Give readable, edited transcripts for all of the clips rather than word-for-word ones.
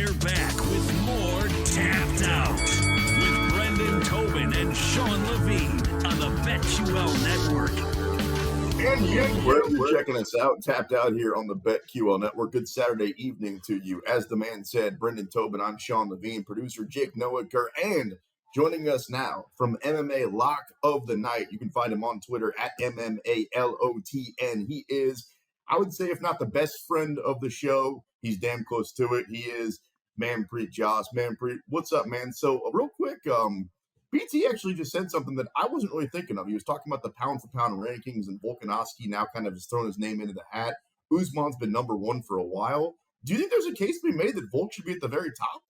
We're back with more Tapped Out with Brendan Tobin and Sean Levine on the BetQL Network. And you, wherever you're checking us out, Tapped Out here on the BetQL Network. Good Saturday evening to you. As the man said, Brendan Tobin, I'm Sean Levine, producer Jake Noaker, and joining us now from MMA Lock of the Night. You can find him on Twitter at MMALOTN. He is, I would say, if not the best friend of the show, he's damn close to it. He is Manpreet Jhass. Manpreet, what's up, man? So real quick, BT actually just said something that I wasn't really thinking of. He was talking about the pound-for-pound rankings and Volkanovski now kind of just throwing his name into the hat. Usman's been number one for a while. Do you think there's a case to be made that Volk should be at the very top?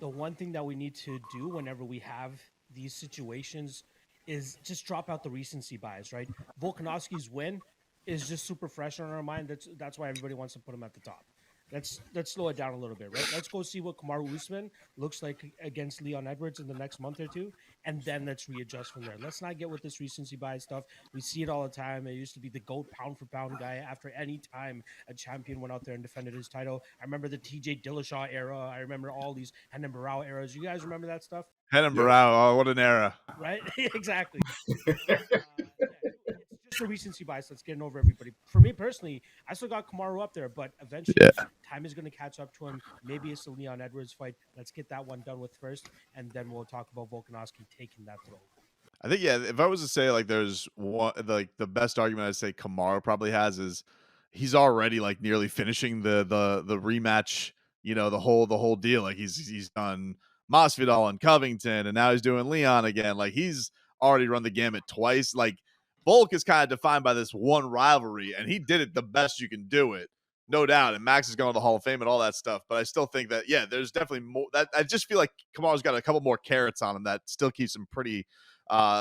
The one thing that we need to do whenever we have these situations is just drop out the recency bias, right? Volkanovski's win is just super fresh on our mind. That's why everybody wants to put him at the top. Let's slow it down a little bit, right? Let's go see what Kamaru Usman looks like against Leon Edwards in the next month or two, and then let's readjust from there. Let's not get with this recency bias stuff. We see it all the time. It used to be the GOAT pound-for-pound guy after any time a champion went out there and defended his title. I remember the TJ Dillashaw era. I remember all these Renan Barão eras. You guys remember that stuff? Renan Barão, oh, what an era. Right? Exactly. It's a recency bias that's getting over everybody. For me personally, I still got Kamaru up there, but eventually time is going to catch up to him. Maybe it's the Leon Edwards fight. Let's get that one done with first, and then we'll talk about Volkanovski taking that throne. I think, if I was to say, like, there's one, like, the best argument I'd say Kamaru probably has is he's already, like, nearly finishing the rematch, you know, the whole deal. Like, he's done Masvidal and Covington, and now he's doing Leon again. Like, he's already run the gamut twice. Like, Volk is kind of defined by this one rivalry, and he did it the best you can do it, no doubt. And Max is going to the Hall of Fame and all that stuff. But I still think that, there's definitely more. That I just feel like Kamaru's got a couple more carrots on him that still keeps him pretty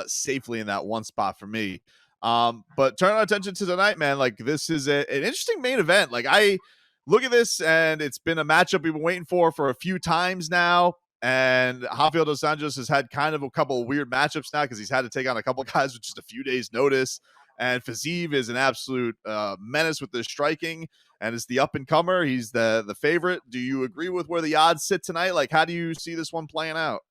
safely in that one spot for me. But turn our attention to tonight, man. Like, this is an interesting main event. Like, I look at this, and it's been a matchup we've been waiting for a few times now. And Rafael dos Anjos has had kind of a couple of weird matchups now because he's had to take on a couple of guys with just a few days' notice. And Fiziev is an absolute menace with his striking and is the up-and-comer. He's the favorite. Do you agree with where the odds sit tonight? Like, how do you see this one playing out?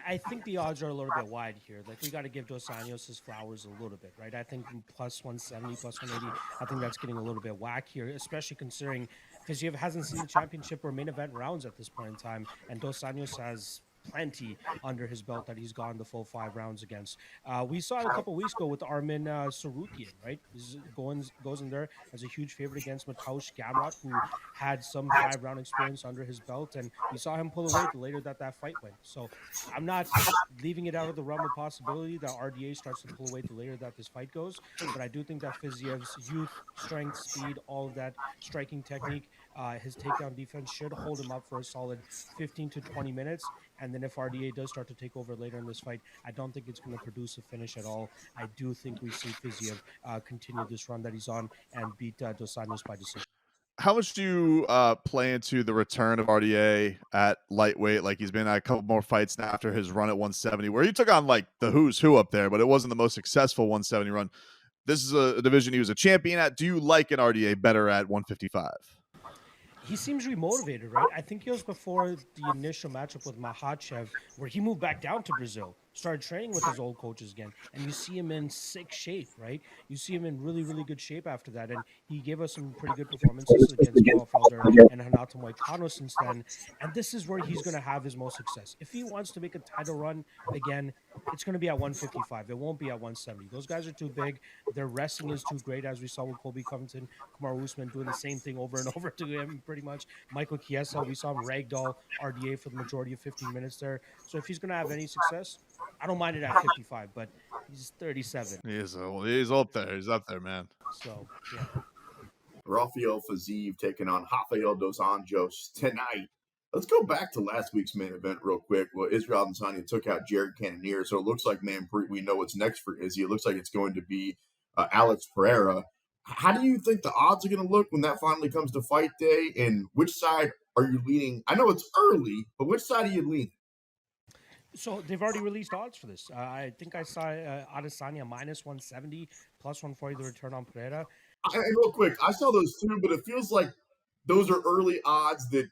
I think the odds are a little bit wide here. Like, we got to give Dos Anjos his flowers a little bit, right? I think plus 170, plus 180, I think that's getting a little bit whack here, especially considering Fiziev hasn't seen the championship or main event rounds at this point in time, and Dos Anjos has plenty under his belt that he's gone the full 5 rounds against. We saw it a couple weeks ago with Armin Tsarukyan, right? He goes in there as a huge favorite against Mateusz Gamrot, who had some 5-round experience under his belt, and we saw him pull away the later that fight went. So I'm not leaving it out of the realm of possibility that RDA starts to pull away the later that this fight goes, but I do think that Fiziev's youth, strength, speed, all of that striking technique, his takedown defense should hold him up for a solid 15 to 20 minutes. And then if RDA does start to take over later in this fight, I don't think it's going to produce a finish at all. I do think we see Fiziev continue this run that he's on and beat Dos Anjos by decision. How much do you play into the return of RDA at lightweight? Like, he's been at a couple more fights now after his run at 170, where he took on, like, the who's who up there, but it wasn't the most successful 170 run. This is a division he was a champion at. Do you like an RDA better at 155? He seems remotivated, right? I think it was before the initial matchup with Makhachev where he moved back down to Brazil, started training with his old coaches again, and you see him in sick shape, right? You see him in really, really good shape after that, and he gave us some pretty good performances against Paul Felder and Renato Moicano since then, and this is where he's going to have his most success. If he wants to make a title run again, it's going to be at 155. It won't be at 170. Those guys are too big. Their wrestling is too great, as we saw with Colby Covington, Kamaru Usman doing the same thing over and over to him, pretty much. Michael Chiesa, we saw him ragdoll RDA for the majority of 15 minutes there. So if he's going to have any success, I don't mind it at 55, but he's 37. He's up there. He's up there, man. So, yeah. Rafael Fiziev taking on Rafael dos Anjos tonight. Let's go back to last week's main event real quick. Well, Israel Adesanya took out Jared Cannonier, so it looks like, Manpreet, we know what's next for Izzy. It looks like it's going to be Alex Pereira. How do you think the odds are going to look when that finally comes to fight day, and which side are you leaning? I know it's early, but which side are you leaning? So they've already released odds for this. I think I saw Adesanya minus 170, plus 140 the return on Pereira. And real quick, I saw those too, but it feels like those are early odds that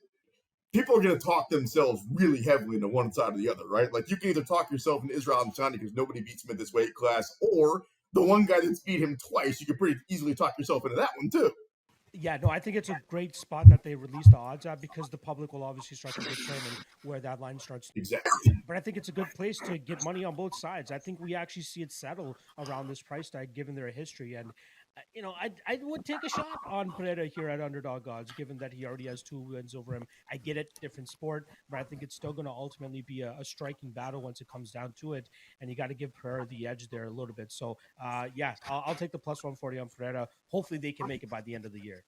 people are going to talk themselves really heavily into one side or the other, right? Like you can either talk yourself into Israel Adesanya because nobody beats him at this weight class, or the one guy that's beat him twice, you can pretty easily talk yourself into that one too. Yeah, no, I think it's a great spot that they released the odds at because the public will obviously start to determine where that line starts. Exactly. But I think it's a good place to get money on both sides. I think we actually see it settle around this price tag given their history. And, I would take a shot on Pereira here at underdog odds, given that he already has 2 wins over him. I get it, different sport, but I think it's still going to ultimately be a striking battle once it comes down to it. And you got to give Pereira the edge there a little bit. So, yeah, I'll take the plus 140 on Pereira. Hopefully they can make it by the end of the year.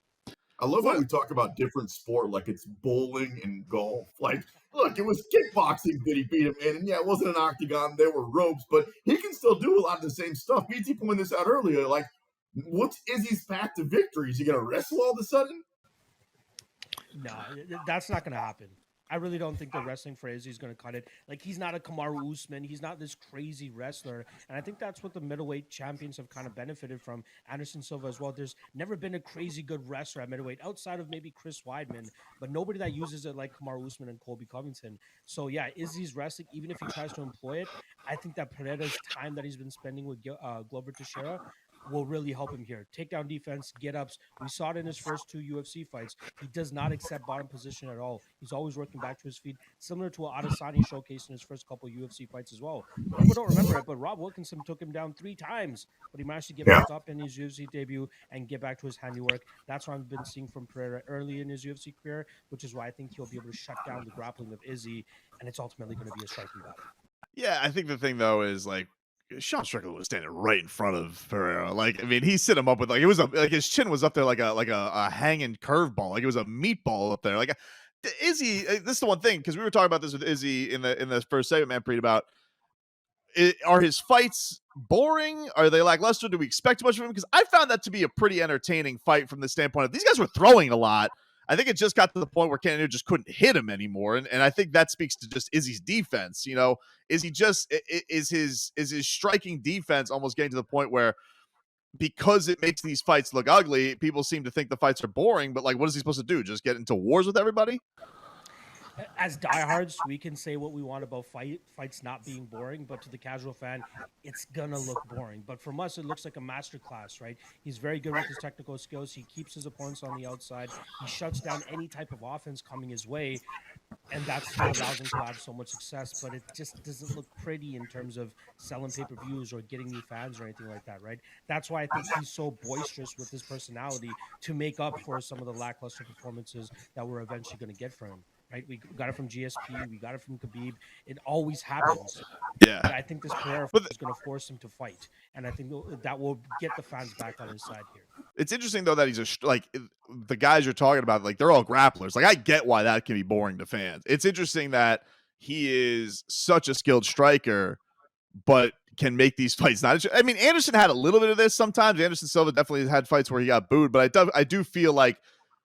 I love how we talk about different sport like it's bowling and golf. Like, look, it was kickboxing that he beat him in. And yeah, it wasn't an octagon. There were ropes, but he can still do a lot of the same stuff. BT pointed this out earlier. Like, what's Izzy's path to victory? Is he going to wrestle all of a sudden? No, that's not going to happen. I really don't think the wrestling for Izzy is going to cut it. Like, he's not a Kamaru Usman. He's not this crazy wrestler. And I think that's what the middleweight champions have kind of benefited from. Anderson Silva as well. There's never been a crazy good wrestler at middleweight outside of maybe Chris Weidman, but nobody that uses it like Kamaru Usman and Colby Covington. So, yeah, Izzy's wrestling, even if he tries to employ it, I think that Pereira's time that he's been spending with Glover Teixeira will really help him here. Takedown defense, get-ups. We saw it in his first 2 UFC fights. He does not accept bottom position at all. He's always working back to his feet, similar to what Adesanya showcased in his first couple UFC fights as well. People don't remember it, but Rob Wilkinson took him down 3 times, but he managed to get back up in his UFC debut and get back to his handiwork. That's what I've been seeing from Pereira early in his UFC career, which is why I think he'll be able to shut down the grappling of Izzy, and it's ultimately going to be a striking battle. Yeah, I think the thing, though, is, like, Sean Strickland was standing right in front of Ferrero. Like, I mean, he set him up with like his chin was up there like a hanging curveball, like it was a meatball up there. Like Izzy, this is the one thing because we were talking about this with Izzy in the first segment, Manpreet, about are his fights boring? Are they lackluster? Do we expect too much from him? Because I found that to be a pretty entertaining fight from the standpoint of these guys were throwing a lot. I think it just got to the point where Cannonier just couldn't hit him anymore. And I think that speaks to just Izzy's defense. Is his striking defense almost getting to the point where because it makes these fights look ugly, people seem to think the fights are boring, but like, what is he supposed to do? Just get into wars with everybody? As diehards, we can say what we want about fights not being boring, but to the casual fan, it's gonna look boring. But from us, it looks like a masterclass, right? He's very good with his technical skills. He keeps his opponents on the outside. He shuts down any type of offense coming his way, and that's what allows him to have so much success. But it just doesn't look pretty in terms of selling pay-per-views or getting new fans or anything like that, right? That's why I think he's so boisterous with his personality to make up for some of the lackluster performances that we're eventually going to get from him. Right, we got it from GSP, we got it from Khabib. It always happens. Yeah, but I think this Pereira is going to force him to fight, and I think that will get the fans back on his side here. It's interesting though that he's the guys you're talking about, like they're all grapplers. Like I get why that can be boring to fans. It's interesting that he is such a skilled striker, but can make these fights not. I mean, Anderson had a little bit of this sometimes. Anderson Silva definitely had fights where he got booed, but I do feel like.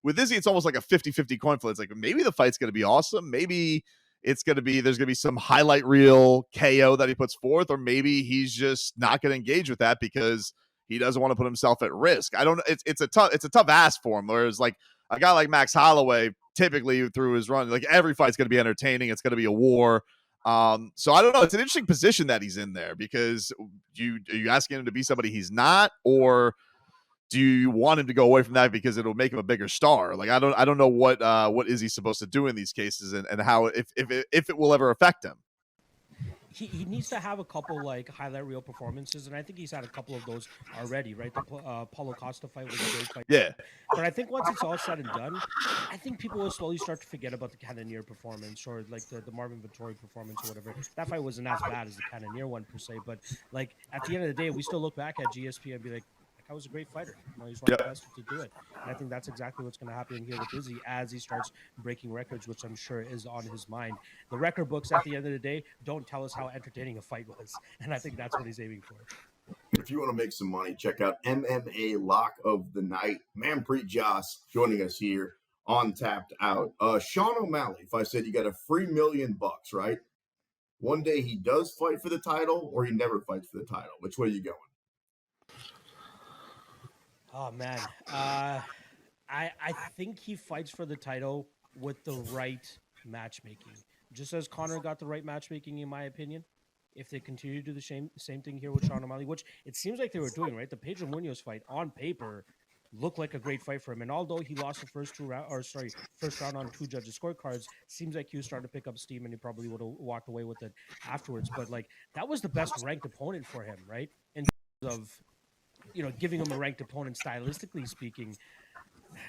With Izzy, it's almost like a 50-50 coin flip. It's like maybe the fight's going to be awesome. Maybe there's going to be some highlight reel KO that he puts forth, or maybe he's just not going to engage with that because he doesn't want to put himself at risk. I don't know. It's a tough ask for him. Whereas like a guy like Max Holloway, typically through his run, like every fight's going to be entertaining. It's going to be a war. So I don't know. It's an interesting position that he's in there because are you asking him to be somebody he's not, or do you want him to go away from that because it'll make him a bigger star? Like I don't know what is he supposed to do in these cases and how if it will ever affect him. He needs to have a couple like highlight reel performances, and I think he's had a couple of those already. Right, the Paulo Costa fight was a great fight. Yeah, but I think once it's all said and done, I think people will slowly start to forget about the Cannonier performance or like the Marvin Vettori performance or whatever. That fight wasn't as bad as the Cannonier one per se, but like at the end of the day, we still look back at GSP and be like, I was a great fighter. He's one of the best to do it. And I think that's exactly what's going to happen here with Izzy as he starts breaking records, which I'm sure is on his mind. The record books at the end of the day don't tell us how entertaining a fight was. And I think that's what he's aiming for. If you want to make some money, check out MMA Lock of the Night. Manpreet Jhass joining us here on Tapped Out. Sean OMalley, if I said you got a free $1 million, right? One day he does fight for the title or he never fights for the title. Which way are you going? Oh, man. I think he fights for the title with the right matchmaking. Just as Connor got the right matchmaking, in my opinion. If they continue to do the same thing here with Sean O'Malley, which it seems like they were doing, right? The Pedro Munoz fight on paper looked like a great fight for him. And although he lost the first round on 2 judges' scorecards, seems like he was starting to pick up steam and he probably would have walked away with it afterwards. But like that was the best ranked opponent for him, right? In terms of giving him a ranked opponent stylistically speaking.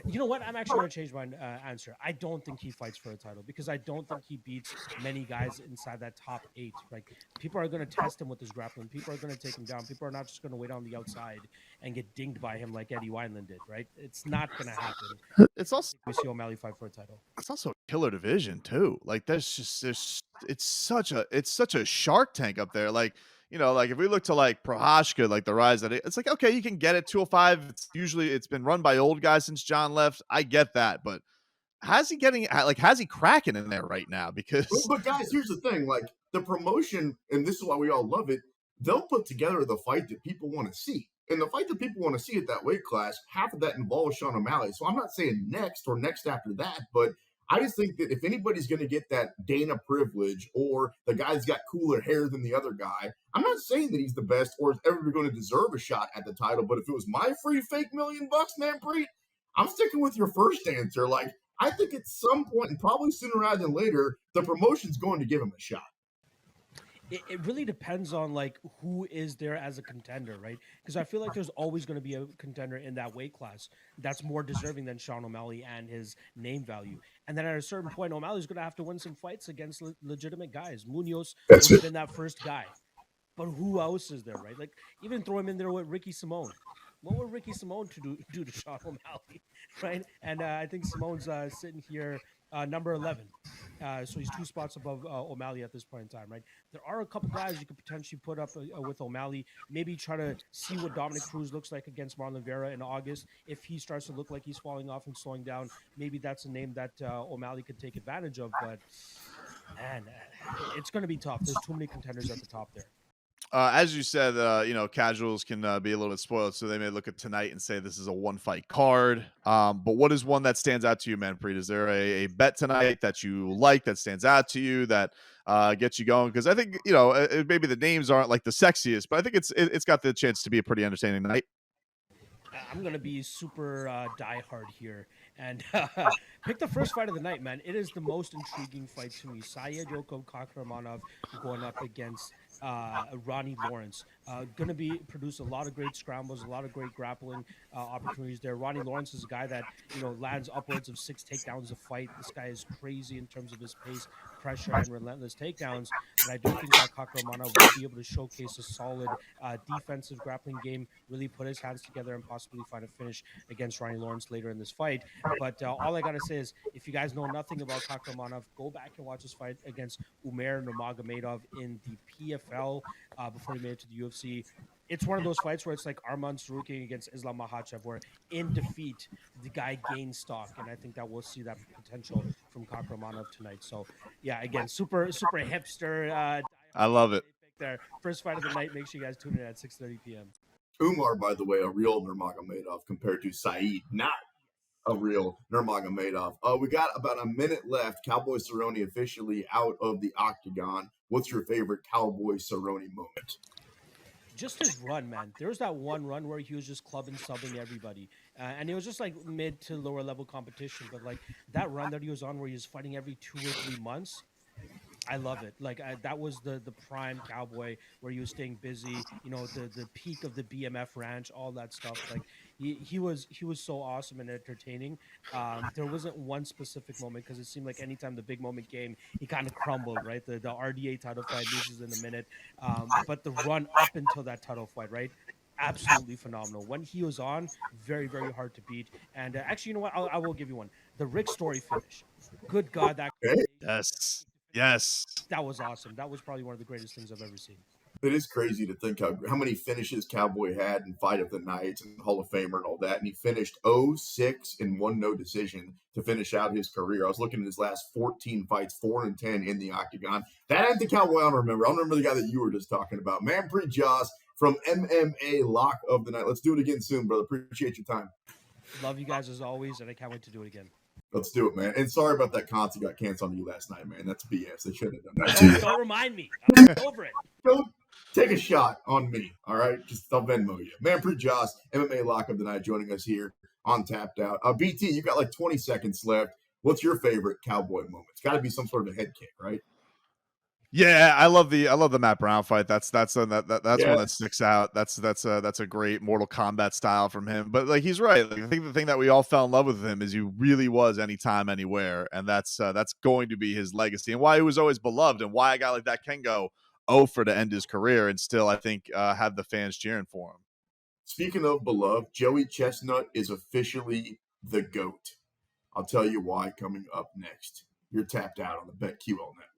You know what? I'm actually going to change my answer. I don't think he fights for a title because I don't think he beats many guys inside that top 8. Like people are going to test him with his grappling. People are going to take him down. People are not just going to wait on the outside and get dinged by him like Eddie Wineland did. Right? It's not going to happen. It's also We see O'Malley fight for a title. It's also a killer division too. Like it's such a Shark Tank up there. Like like if we look to like Prohashka, like the rise that it's like, okay, you can get it 205. It's been run by old guys since John left. I get that, but how's he cracking in there right now? Because but guys, here's the thing: like the promotion, and this is why we all love it. They'll put together the fight that people want to see, and the fight that people want to see at that weight class, half of that involves Sean O'Malley. So I'm not saying next or next after that, but I just think that if anybody's going to get that Dana privilege or the guy's got cooler hair than the other guy, I'm not saying that he's the best or is ever going to deserve a shot at the title. But if it was my free fake $1,000,000, Manpreet, I'm sticking with your first answer. Like, I think at some point, and probably sooner rather than later, the promotion's going to give him a shot. It really depends on like who is there as a contender, right? Because I feel like there's always going to be a contender in that weight class that's more deserving than Sean O'Malley and his name value. And then at a certain point, O'Malley's going to have to win some fights against legitimate guys. Munoz would have been that first guy. But who else is there, right? Like even throw him in there with Ricky Simone. What would Ricky Simone do to Sean O'Malley, right? And I think Simone's sitting here number 11. So he's 2 spots above O'Malley at this point in time, right? There are a couple guys you could potentially put up with O'Malley. Maybe try to see what Dominic Cruz looks like against Marlon Vera in August. If he starts to look like he's falling off and slowing down, maybe that's a name that O'Malley could take advantage of. But, man, it's going to be tough. There's too many contenders at the top there. As you said, casuals can be a little bit spoiled, so they may look at tonight and say this is a 1-fight card. But what is one that stands out to you, Manpreet? Is there a bet tonight that you like that stands out to you that gets you going? Because I think maybe the names aren't like the sexiest, but I think it's got the chance to be a pretty entertaining night. I'm going to be super diehard here and pick the first fight of the night, man. It is the most intriguing fight to me. Sayed Kakhramonov going up against Ronnie Lawrence. Going to produce a lot of great scrambles, a lot of great grappling opportunities there. Ronnie Lawrence is a guy that, lands upwards of 6 takedowns a fight. This guy is crazy in terms of his pace, pressure, and relentless takedowns. But I do think that Kakhramonov will be able to showcase a solid defensive grappling game, really put his hands together and possibly find a finish against Ronnie Lawrence later in this fight. But all I got to say is, if you guys know nothing about Kakhramonov, go back and watch his fight against Umair Nurmagomedov in the PFL before he made it to the UFC. It's one of those fights where it's like Arman Sarukian against Islam Makhachev, where in defeat, the guy gains stock. And I think that we'll see that potential from Kakhramonov tonight. So, yeah, again, super hipster. I love it. There. First fight of the night. Make sure you guys tune in at 6:30 p.m. Umar, by the way, a real Nurmagomedov compared to Saeed, not a real Nurmagomedov. We got about a minute left. Cowboy Cerrone officially out of the octagon. What's your favorite Cowboy Cerrone moment? Just his run, man. There was that one run where he was just clubbing, subbing everybody. And it was just like mid to lower level competition. But like that run that he was on where he was fighting every 2 or 3 months, I love it. Like that was the prime Cowboy where he was staying busy, the peak of the BMF ranch, all that stuff. Like he was so awesome and entertaining. There wasn't one specific moment because it seemed like anytime the big moment came, he kind of crumbled, right? The RDA title fight loses in a minute. But the run up until that title fight, right? Absolutely phenomenal. When he was on, very, very hard to beat. And actually, you know what? I will give you one. The Rick Story finish. Good God, that. Yes. That was awesome. That was probably one of the greatest things I've ever seen. It is crazy to think how many finishes Cowboy had in Fight of the Night and Hall of Famer and all that. And he finished 0-6 and 1 no decision to finish out his career. I was looking at his last 14 fights, 4-10 in the octagon. That ain't the Cowboy I remember. I remember the guy that you were just talking about. Manpreet Jhass from MMA Lock of the Night. Let's do it again soon, brother. Appreciate your time. Love you guys as always, and I can't wait to do it again. Let's do it, man. And sorry about that concert got canceled on you last night, man. That's BS. They shouldn't have done that. Don't remind me. I'm over it. Don't take a shot on me, all right? Just I'll Venmo you. Manpreet Jhass, MMA Lock of the night, joining us here on Tapped Out. BT, you got like 20 seconds left. What's your favorite Cowboy moment? It's got to be some sort of a head kick, right? Yeah, I love the Matt Brown fight. That's one that sticks out. That's a great Mortal Kombat style from him. But like he's right. Like, I think the thing that we all fell in love with him is he really was anytime, anywhere, and that's going to be his legacy and why he was always beloved and why a guy like that can go for to end his career and still I think have the fans cheering for him. Speaking of beloved, Joey Chestnut is officially the GOAT. I'll tell you why coming up next. You're tapped out on the BetQL Network.